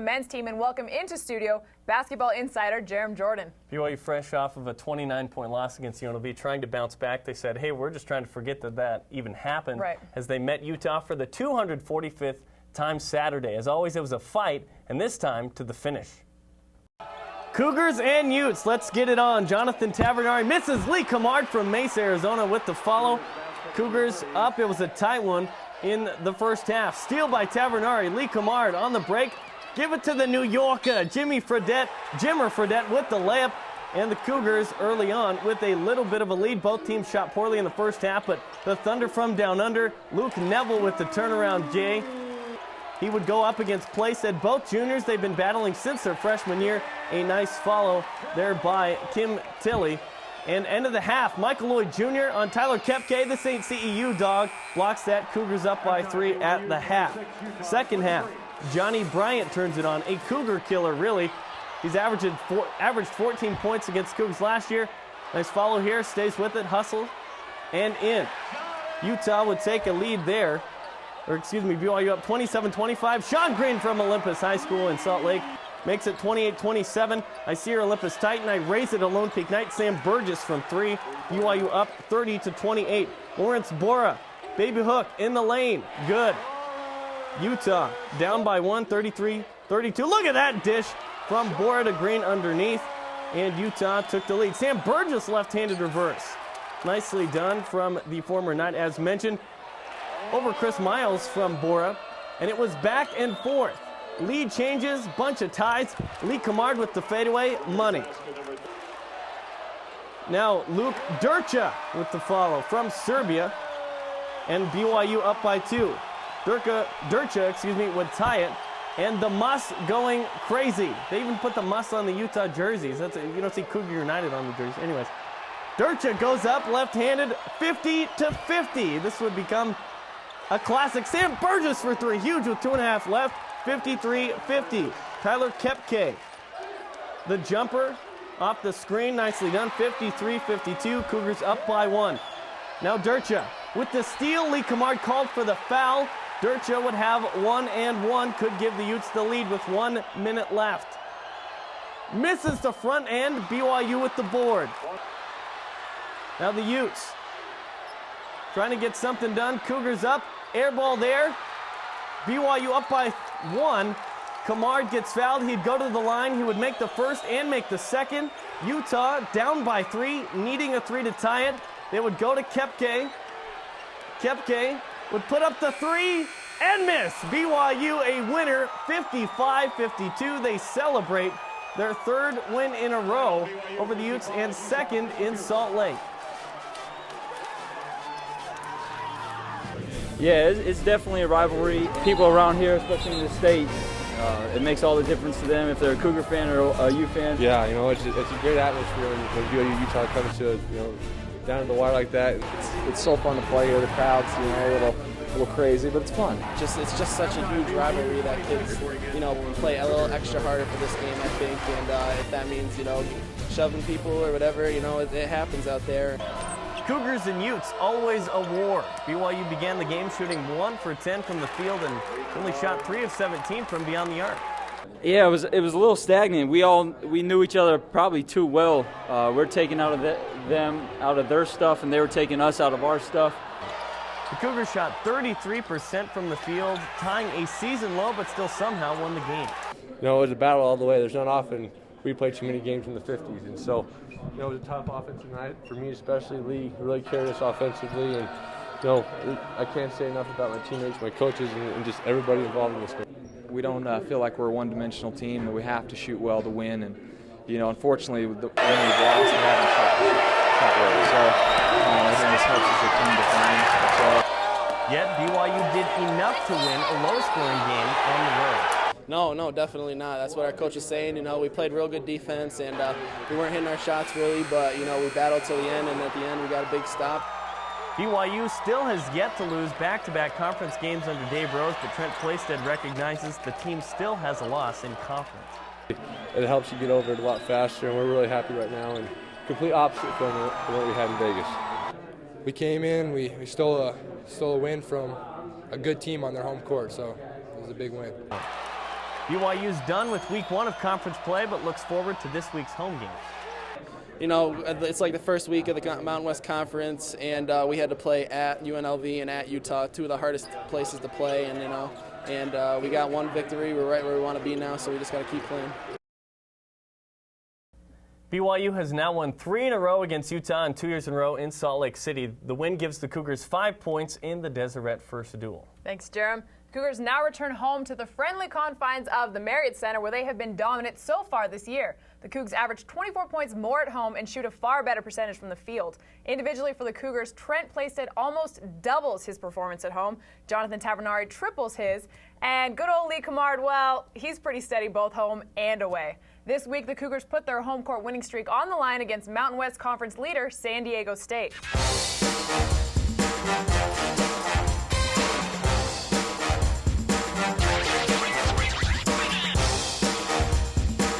the men's team and welcome into studio basketball insider Jarom Jordan. BYU fresh off of a 29-point loss against UNLV, trying to bounce back. They said, hey, we're just trying to forget that that even happened, as they met Utah for the 245th time Saturday. As always, it was a fight, and this time to the finish. Cougars and Utes, let's get it on. Jonathan Tavernari misses Lee Camard from Mesa, Arizona with the follow. Cougars up. It was a tight one in the first half. Steal by Tavernari. Lee Camard on the break. Give it to the New Yorker, Jimmer Fredette with the layup. And the Cougars early on with a little bit of a lead. Both teams shot poorly in the first half, but the Thunder from down under. Luke Neville with the turnaround J. He would go up against Playstead. Both juniors, they've been battling since their freshman year. A nice follow there by Kim Tilley. And end of the half, Michael Lloyd Jr. on Tyler Kepke. This ain't CEU, dog. Blocks that. Cougars up by 3 at the half. Second half, Johnny Bryant turns it on. A Cougar killer, really. He's averaged 14 points against Cougars last year. Nice follow here. Stays with it. Hustle. And in. Utah would take a lead there. Or excuse me, BYU up 27-25. Sean Green from Olympus High School in Salt Lake makes it 28-27. I see your Olympus Titan. I raise it at Lone Peak Knight. Sam Burgess from 3. BYU up 30-28. Lawrence Bora, baby hook in the lane. Good. Utah down by 1, 33-32. Look at that dish from Bora to Green underneath. And Utah took the lead. Sam Burgess left-handed reverse. Nicely done from the former Knight, as mentioned. Over Chris Miles from Bora. And it was back and forth. Lead changes, bunch of ties. Lee Camard with the fadeaway, money. Now Luke Durcha with the follow from Serbia, and BYU up by 2. Durcha, would tie it, and the muss going crazy. They even put the muss on the Utah jerseys. You don't see Cougar United on the jerseys. Anyways, Durcha goes up left-handed, 50-50. This would become a classic. Sam Burgess for 3, huge with 2.5 left. 53-50. Tyler Kepke. The jumper off the screen, nicely done. 53-52. Cougars up by 1. Now Durcha with the steal. Lee Camard called for the foul. Durcha would have 1 and 1. Could give the Utes the lead with 1 minute left. Misses the front end. BYU with the board. Now the Utes trying to get something done. Cougars up. Air ball there. BYU up by 1. Camard gets fouled. He'd go to the line. He would make the first and make the second. Utah down by 3, needing a 3 to tie it. They would go to Kepke. Kepke would put up the 3 and miss. BYU a winner, 55-52. They celebrate their 3rd win in a row over the Utes and 2nd in Salt Lake. Yeah, it's definitely a rivalry. People around here, especially in the States, it makes all the difference to them if they're a Cougar fan or a U fan. Yeah, you know, it's a great atmosphere when BYU Utah comes to, down to the wire like that. It's so fun to play here. The crowd's, a little crazy, but it's fun. It's just such a huge rivalry that kids, play a little extra harder for this game, I think. And if that means, shoving people or whatever, it happens out there. Cougars and Utes, always a war. BYU began the game shooting 1 for 10 from the field and only shot 3 of 17 from beyond the arc. Yeah, it was a little stagnant. We knew each other probably too well. We're taking out of them out of their stuff, and they were taking us out of our stuff. The Cougars shot 33% from the field, tying a season low, but still somehow won the game. It was a battle all the way. There's not often we play too many games in the 50s, and so it was a tough offensive night for me, especially. Lee really carried us offensively, and I can't say enough about my teammates, my coaches, and just everybody involved in this game. We don't feel like we're a one-dimensional team, and we have to shoot well to win. And unfortunately, when we've lost, we haven't shot well. So I think this helps us as a team defend. Yet BYU did enough to win a low-scoring game on the road. No, definitely not. That's what our coach is saying. We played real good defense, and we weren't hitting our shots really, but, we battled till the end, and at the end we got a big stop. BYU still has yet to lose back-to-back conference games under Dave Rose, but Trent Playstead recognizes the team still has a loss in conference. It helps you get over it a lot faster, and we're really happy right now, and complete opposite from what we had in Vegas. We came in, we stole a win from a good team on their home court, so it was a big win. BYU's done with week 1 of conference play, but looks forward to this week's home game. You know, it's like the first week of the Mountain West Conference, and we had to play at UNLV and at Utah, 2 of the hardest places to play, and we got 1 victory. We're right where we want to be now, so we just got to keep playing. BYU has now won 3 in a row against Utah and 2 years in a row in Salt Lake City. The win gives the Cougars 5 points in the Deseret First Duel. Thanks, Jarom. Cougars now return home to the friendly confines of the Marriott Center, where they have been dominant so far this year. The Cougs average 24 points more at home and shoot a far better percentage from the field. Individually for the Cougars, Trent Plaisted almost doubles his performance at home. Jonathan Tavernari triples his. And good old Lee Camard, well, he's pretty steady both home and away. This week, the Cougars put their home court winning streak on the line against Mountain West Conference leader San Diego State.